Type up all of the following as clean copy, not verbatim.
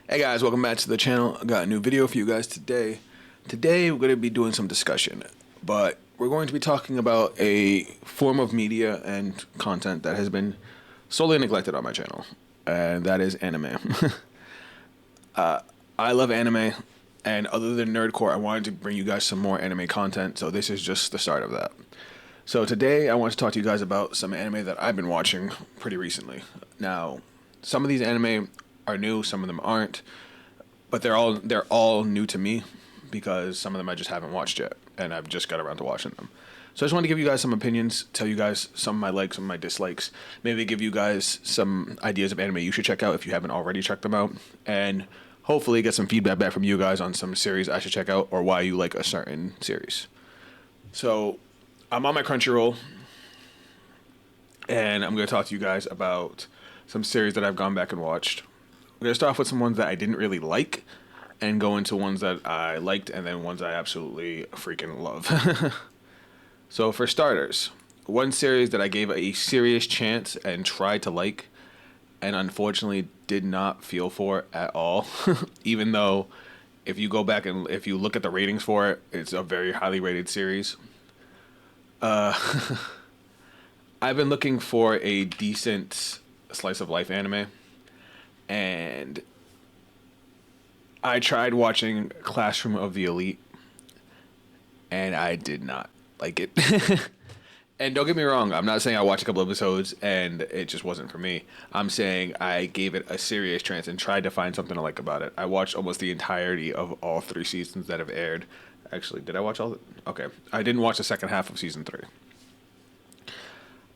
Hey guys, welcome back to the channel. I got a new video for you guys today. Today we're going to be doing some discussion, but we're going to be talking about a form of media and content that has been solely neglected on my channel, and that is anime. I love anime, and other than Nerdcore, I wanted to bring you guys some more anime content, so this is just the start of that. So today I want to talk to you guys about some anime that I've been watching pretty recently. Now, some of these anime are new, some of them aren't, but they're all new to me because some of them I just haven't watched yet, and I've just got around to watching them. So I just want to give you guys some opinions, tell you guys some of my likes, some of my dislikes, maybe give you guys some ideas of anime you should check out if you haven't already checked them out, and hopefully get some feedback back from you guys on some series I should check out or why you like a certain series. So I'm on my Crunchyroll, and I'm going to talk to you guys about some series that I've gone back and watched. We're going to start off with some ones that I didn't really like and go into ones that I liked and then ones I absolutely freaking love. So for starters, one series that I gave a serious chance and tried to like and unfortunately did not feel for at all, even though if you go back and if you look at the ratings for it, it's a very highly rated series. I've been looking for a decent slice of life anime, and I tried watching Classroom of the Elite, and I did not like it. And don't get me wrong, I'm not saying I watched a couple episodes and it just wasn't for me. I'm saying I gave it a serious chance and tried to find something to like about it. I watched almost the entirety of all 3 seasons that have aired. Actually, did I watch all? Okay, I didn't watch the second half of season 3.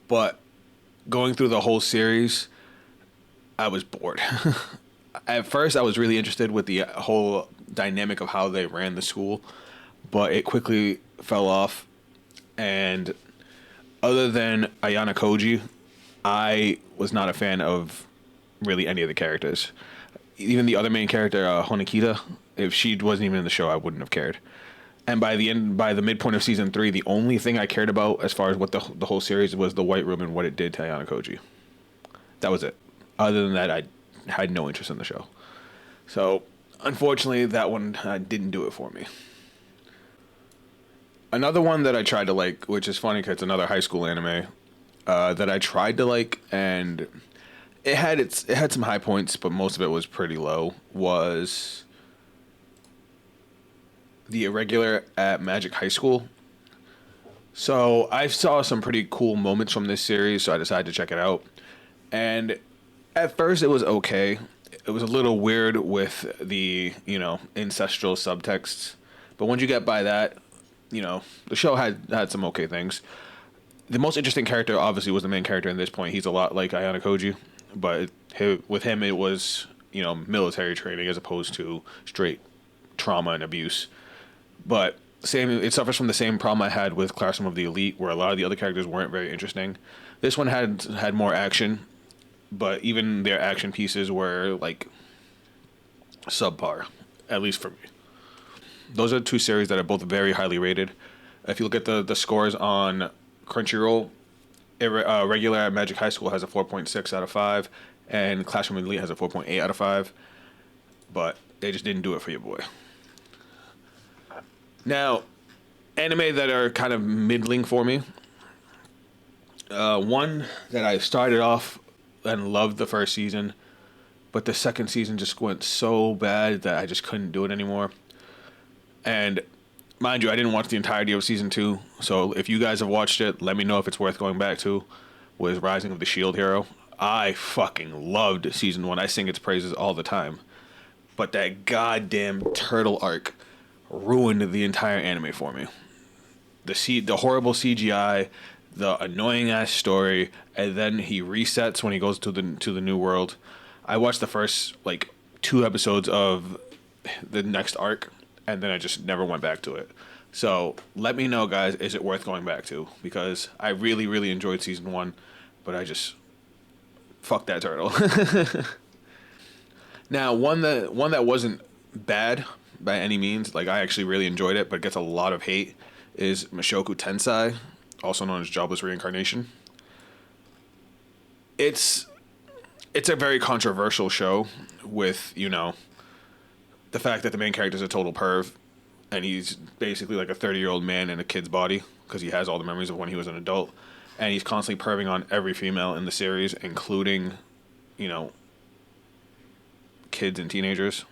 But going through the whole series, I was bored. At first, I was really interested with the whole dynamic of how they ran the school, but it quickly fell off. And other than Ayana Koji, I was not a fan of really any of the characters. Even the other main character, Honekita, if she wasn't even in the show, I wouldn't have cared. And by the midpoint of season 3, the only thing I cared about as far as what the whole series was the White Room and what it did to Ayana Koji. That was it. Other than that, I had no interest in the show. So, unfortunately, that one didn't do it for me. Another one that I tried to like, which is funny because it's another high school anime that I tried to like, and it had some high points, but most of it was pretty low. Was The Irregular at Magic High School. So I saw some pretty cool moments from this series, so I decided to check it out. And at first, it was okay. It was a little weird with the ancestral subtexts, but once you get by that, the show had some okay things. The most interesting character, obviously, was the main character in this point. He's a lot like Ayana Koji, but with him, it was, military training as opposed to straight trauma and abuse. But it suffers from the same problem I had with Classroom of the Elite, where a lot of the other characters weren't very interesting. This one had more action, but even their action pieces were, like, subpar, at least for me. Those are 2 series that are both very highly rated. If you look at the scores on Crunchyroll, Regular at Magic High School has a 4.6 out of 5, and Classroom Elite has a 4.8 out of 5. But they just didn't do it for your boy. Now, anime that are kind of middling for me. One that I started off and loved the first season, but the second season just went so bad that I just couldn't do it anymore. And mind you, I didn't watch the entirety of season 2, so if you guys have watched it, let me know if it's worth going back to. Was Rising of the Shield Hero. I fucking loved season 1. I sing its praises all the time. But that goddamn turtle arc ruined the entire anime for me. The horrible CGI, the annoying ass story, and then he resets when he goes to the new world. I watched the first 2 episodes of the next arc, and then I just never went back to it. So let me know, guys, is it worth going back to? Because I really, really enjoyed season 1, but I just fuck that turtle. Now, one that wasn't bad by any means, I actually really enjoyed it, but gets a lot of hate, is Mushoku Tensei, also known as Jobless Reincarnation. It's a very controversial show with, the fact that the main character is a total perv, and he's basically like a 30-year-old man in a kid's body because he has all the memories of when he was an adult, and he's constantly perving on every female in the series, including, you know, kids and teenagers.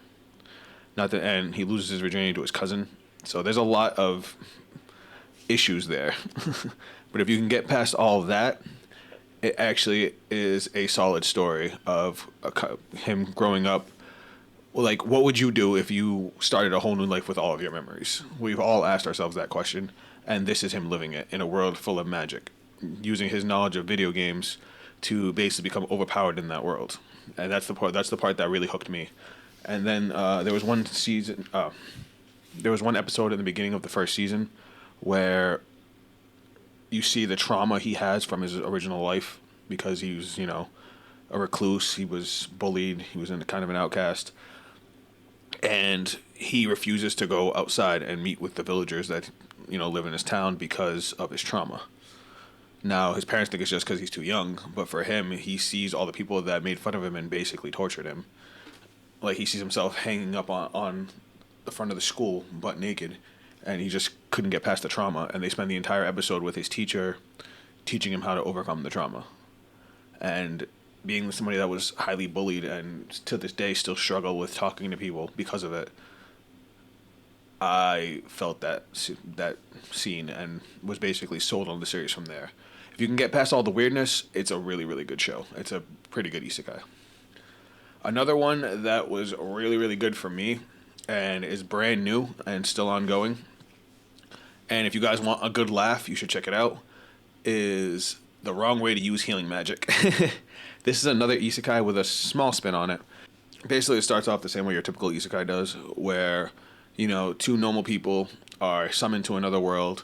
Not that, and he loses his virginity to his cousin. So there's a lot of issues there. But if you can get past all of that, it actually is a solid story of him growing up. Like, what would you do if you started a whole new life with all of your memories? We've all asked ourselves that question, and this is him living it in a world full of magic, using his knowledge of video games to basically become overpowered in that world. And that's the part. That's the part that really hooked me. And then there was one season. There was one episode in the beginning of the first season where you see the trauma he has from his original life because he was, you know, a recluse. He was bullied. He was in kind of an outcast. And he refuses to go outside and meet with the villagers that, you know, live in his town because of his trauma. Now, his parents think it's just because he's too young, but for him, he sees all the people that made fun of him and basically tortured him. Like, he sees himself hanging up on the front of the school, butt naked, and he just couldn't get past the trauma. And they spend the entire episode with his teacher teaching him how to overcome the trauma. And being somebody that was highly bullied and to this day still struggle with talking to people because of it, I felt that scene and was basically sold on the series from there. If you can get past all the weirdness, it's a really, really good show. It's a pretty good isekai. Another one that was really, really good for me and is brand new and still ongoing, and if you guys want a good laugh, you should check it out, is The Wrong Way to Use Healing Magic. This is another isekai with a small spin on it. Basically, it starts off the same way your typical isekai does, where, you know, two normal people are summoned to another world,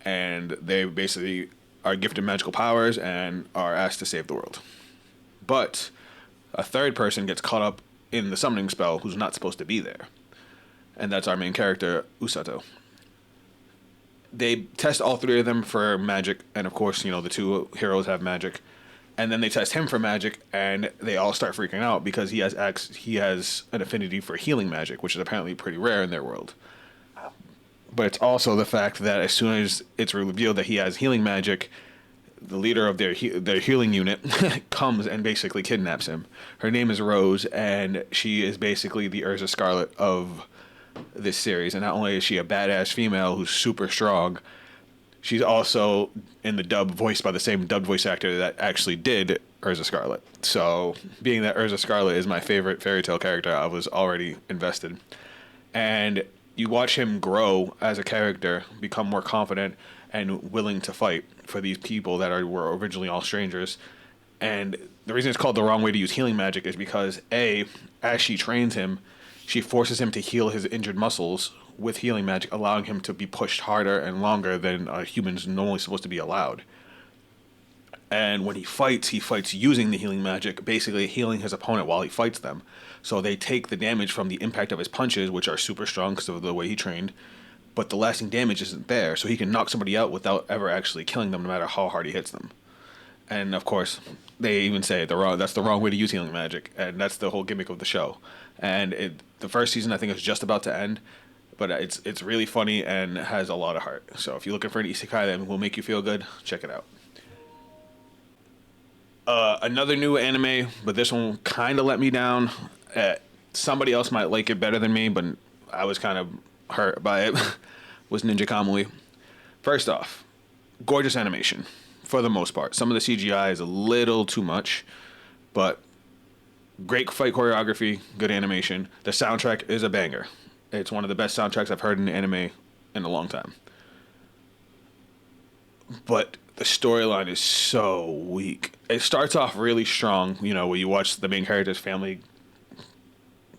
and they basically are gifted magical powers and are asked to save the world. But a third person gets caught up in the summoning spell who's not supposed to be there. And that's our main character, Usato. They test all three of them for magic, and of course, you know, the two heroes have magic. And then they test him for magic, and they all start freaking out because he has an affinity for healing magic, which is apparently pretty rare in their world. But it's also the fact that as soon as it's revealed that he has healing magic, the leader of their healing unit comes and basically kidnaps him. Her name is Rose, and she is basically the Urza Scarlet of this series. And not only is she a badass female who's super strong, she's also in the dub voiced by the same dubbed voice actor that actually did Urza Scarlet. So, being that Urza Scarlet is my favorite fairy tale character, I was already invested. And you watch him grow as a character, become more confident and willing to fight for these people that were originally all strangers. And the reason it's called The Wrong Way to Use Healing Magic is because, A, as she trains him, she forces him to heal his injured muscles with healing magic, allowing him to be pushed harder and longer than humans normally supposed to be allowed. And when he fights using the healing magic, basically healing his opponent while he fights them. So they take the damage from the impact of his punches, which are super strong because of the way he trained, but the lasting damage isn't there, so he can knock somebody out without ever actually killing them, no matter how hard he hits them. And of course, they even say that's the wrong way to use healing magic, and that's the whole gimmick of the show. And the first season, I think, is just about to end, but it's really funny and has a lot of heart. So if you're looking for an isekai that will make you feel good, check it out. Another new anime, but this one kind of let me down. Somebody else might like it better than me, but I was kind of hurt by it, was Ninja Kamui. First off, gorgeous animation, for the most part. Some of the CGI is a little too much, but great fight choreography, good animation. The soundtrack is a banger. It's one of the best soundtracks I've heard in anime in a long time. But the storyline is so weak. It starts off really strong, you know, where you watch the main character's family.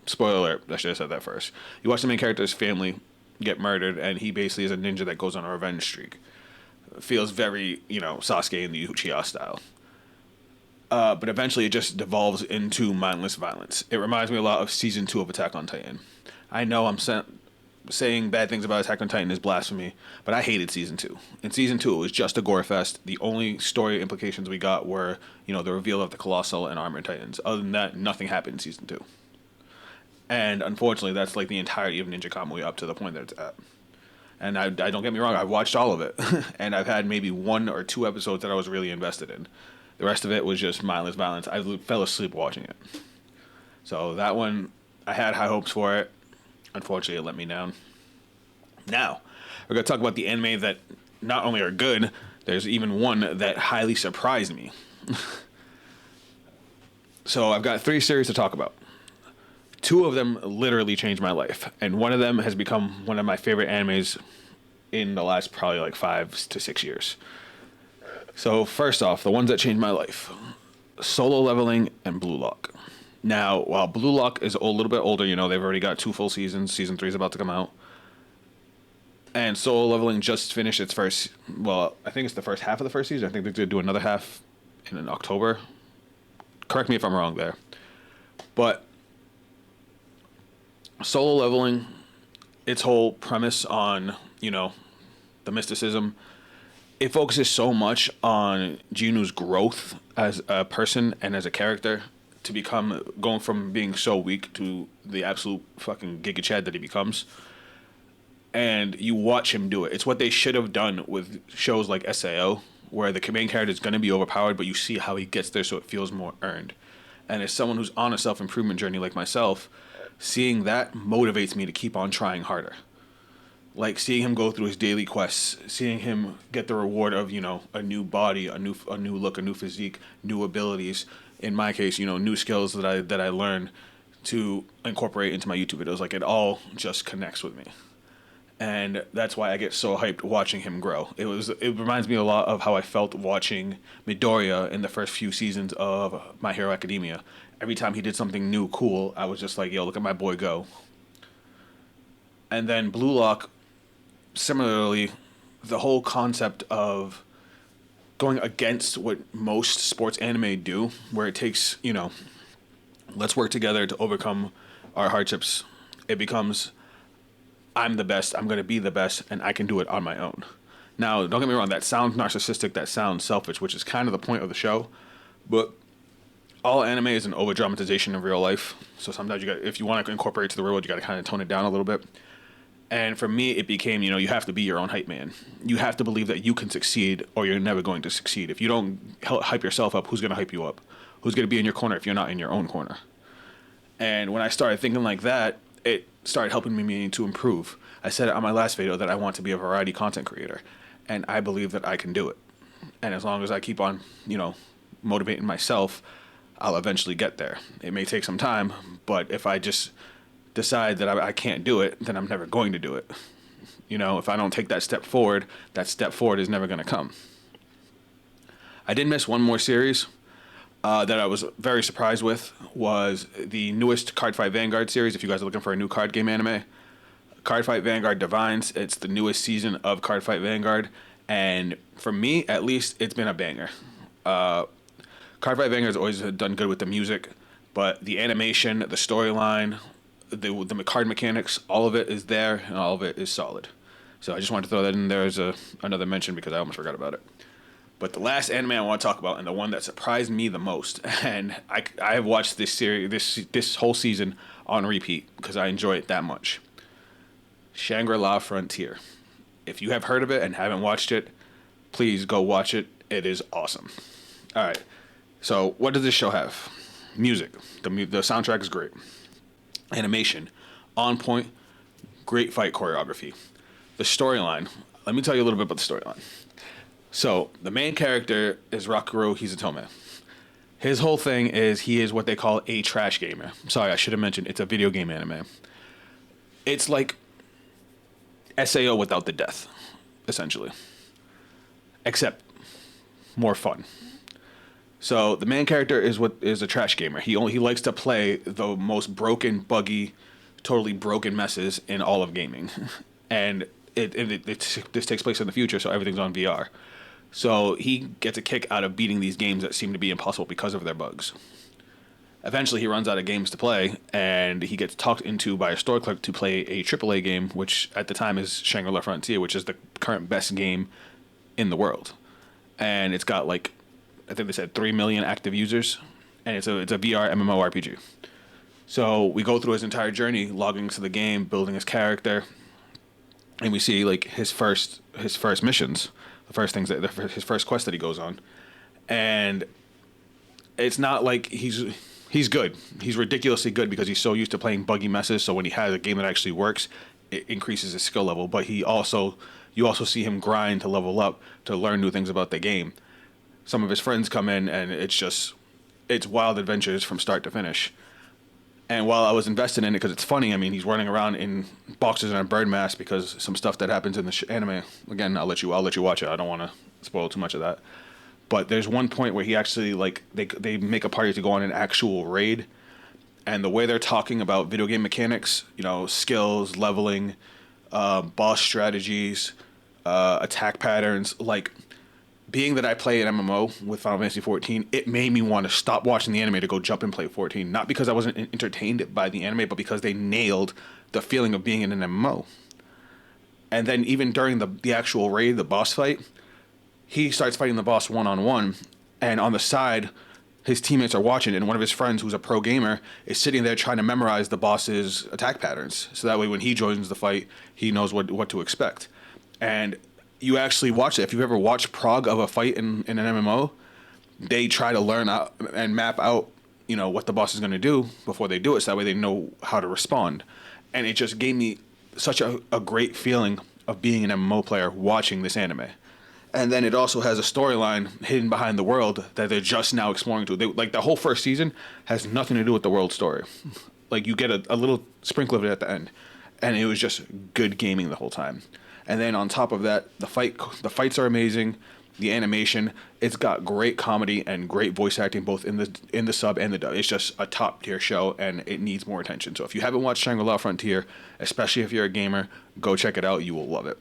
Spoiler alert, I should have said that first. You watch the main character's family get murdered, and he basically is a ninja that goes on a revenge streak. Feels very, you know, Sasuke in the Uchiha style. But eventually it just devolves into mindless violence. It reminds me a lot of Season 2 of Attack on Titan. I know I'm saying bad things about Attack on Titan is blasphemy, but I hated Season 2. In Season 2, it was just a gore fest. The only story implications we got were, you know, the reveal of the Colossal and Armored Titans. Other than that, nothing happened in Season 2. And unfortunately, that's like the entirety of Ninja Kamui up to the point that it's at. And I don't get me wrong, I've watched all of it, and I've had maybe one or two episodes that I was really invested in. The rest of it was just mindless violence. I fell asleep watching it. So that one, I had high hopes for it. Unfortunately, it let me down. Now, we're going to talk about the anime that not only are good, there's even one that highly surprised me. So I've got three series to talk about. Two of them literally changed my life, and one of them has become one of my favorite animes in the last probably like 5 to 6 years. So first off, the ones that changed my life: Solo Leveling and Blue Lock. Now, while Blue Lock is a little bit older, they've already got 2 full seasons. Season 3 is about to come out. And Solo Leveling just finished its first, well, I think it's the first half of the first season. I think they're going to do another half in October. Correct me if I'm wrong there. But Solo Leveling, its whole premise on, the mysticism, it focuses so much on Jinu's growth as a person and as a character to going from being so weak to the absolute fucking Giga Chad that he becomes. And you watch him do it. It's what they should have done with shows like SAO, where the main character is going to be overpowered, but you see how he gets there so it feels more earned. And as someone who's on a self-improvement journey like myself, seeing that motivates me to keep on trying harder. Like seeing him go through his daily quests, seeing him get the reward of, a new body, a new look, a new physique, new abilities. In my case, new skills that I learn to incorporate into my YouTube videos. Like it all just connects with me. And that's why I get so hyped watching him grow. It reminds me a lot of how I felt watching Midoriya in the first few seasons of My Hero Academia. Every time he did something new, cool, I was just like, yo, look at my boy go. And then Blue Lock, similarly, the whole concept of going against what most sports anime do, where it takes, let's work together to overcome our hardships. It becomes, I'm the best, I'm going to be the best, and I can do it on my own. Now, don't get me wrong, that sounds narcissistic, that sounds selfish, which is kind of the point of the show, but all anime is an over-dramatization of real life, so sometimes if you want to incorporate it to the real world, you got to kind of tone it down a little bit. And for me, it became, you have to be your own hype man. You have to believe that you can succeed or you're never going to succeed. If you don't hype yourself up, who's going to hype you up? Who's going to be in your corner if you're not in your own corner? And when I started thinking like that, it started helping me to improve. I said it on my last video that I want to be a variety content creator, and I believe that I can do it. And as long as I keep on, motivating myself, I'll eventually get there. It may take some time, but if I just decide that I can't do it, then I'm never going to do it. If I don't take that step forward is never going to come. I did miss one more series that I was very surprised with, was the newest Cardfight Vanguard series. If you guys are looking for a new card game anime, Cardfight Vanguard Divines, it's the newest season of Cardfight Vanguard, and for me, at least, it's been a banger. Cardfight Vanguard has always done good with the music, but the animation, the storyline, the card mechanics, all of it is there, and all of it is solid. So I just wanted to throw that in there as another mention because I almost forgot about it. But the last anime I want to talk about, and the one that surprised me the most, and I have watched this series, this whole season on repeat because I enjoy it that much. Shangri-La Frontier. If you have heard of it and haven't watched it, please go watch it. It is awesome. All right. So what does this show have? Music. The soundtrack is great. Animation, on point, great fight choreography. The storyline, let me tell you a little bit about the storyline. So, the main character is Rakuro Hizutome. His whole thing is he is what they call a trash gamer. Sorry, I should have mentioned it's a video game anime. It's like SAO without the death, essentially. Except more fun. So the main character is a trash gamer. He likes to play the most broken, buggy, totally broken messes in all of gaming, and this takes place in the future, so everything's on VR. So he gets a kick out of beating these games that seem to be impossible because of their bugs. Eventually, he runs out of games to play, and he gets talked into by a store clerk to play a AAA game, which at the time is Shangri-La Frontier, which is the current best game in the world, and it's got I think they said 3 million active users, and it's a VR MMORPG. So we go through his entire journey, logging into the game, building his character, and we see like his first missions, the first things that his first quest that he goes on, and it's not like he's good. He's ridiculously good because he's so used to playing buggy messes. So when he has a game that actually works, it increases his skill level. But you also see him grind to level up to learn new things about the game. Some of his friends come in, and it's wild adventures from start to finish. And while I was invested in it because it's funny, I mean, he's running around in boxes and a bird mask because some stuff that happens in the anime. Again, I'll let you watch it. I don't want to spoil too much of that. But there's one point where he actually like they make a party to go on an actual raid, and the way they're talking about video game mechanics, skills, leveling, boss strategies, attack patterns, like. Being that I play an MMO with Final Fantasy 14, it made me want to stop watching the anime to go jump and play 14. Not because I wasn't entertained by the anime, but because they nailed the feeling of being in an MMO. And then even during the actual raid, the boss fight, he starts fighting the boss one-on-one, and on the side, his teammates are watching, and one of his friends, who's a pro gamer, is sitting there trying to memorize the boss's attack patterns. So that way when he joins the fight, he knows what to expect. And you actually watch it. If you've ever watched prog of a fight in an MMO, they try to learn out and map out, what the boss is going to do before they do it, so that way they know how to respond. And it just gave me such a great feeling of being an MMO player watching this anime. And then it also has a storyline hidden behind the world that they're just now exploring to. Like the whole first season has nothing to do with the world story. Like you get a little sprinkle of it at the end, and it was just good gaming the whole time. And then on top of that, the fights are amazing. The animation, it's got great comedy and great voice acting both in the sub and the dub. It's just a top tier show, and it needs more attention. So if you haven't watched Shangri-La Frontier, especially if you're a gamer, go check it out. You will love it.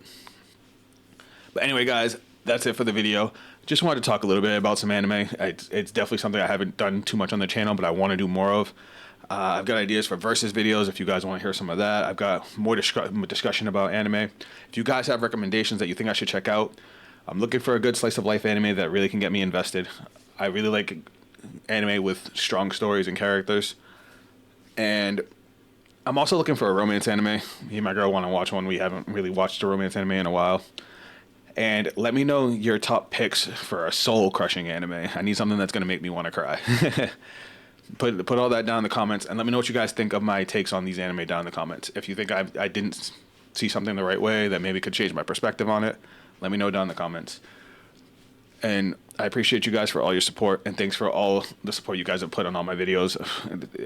But anyway, guys, that's it for the video. Just wanted to talk a little bit about some anime. It's definitely something I haven't done too much on the channel, but I want to do more of. I've got ideas for versus videos if you guys want to hear some of that. I've got more discussion about anime. If you guys have recommendations that you think I should check out, I'm looking for a good slice of life anime that really can get me invested. I really like anime with strong stories and characters. And I'm also looking for a romance anime. Me and my girl want to watch one. We haven't really watched a romance anime in a while. And let me know your top picks for a soul-crushing anime. I need something that's going to make me want to cry. Put all that down in the comments, and let me know what you guys think of my takes on these anime down in the comments. If you think I didn't see something the right way that maybe could change my perspective on it, let me know down in the comments. And I appreciate you guys for all your support, and thanks for all the support you guys have put on all my videos.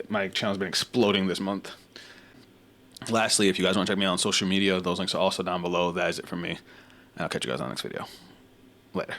My channel's been exploding this month. Lastly, if you guys want to check me out on social media, those links are also down below. That is it from me, and I'll catch you guys on the next video. Later.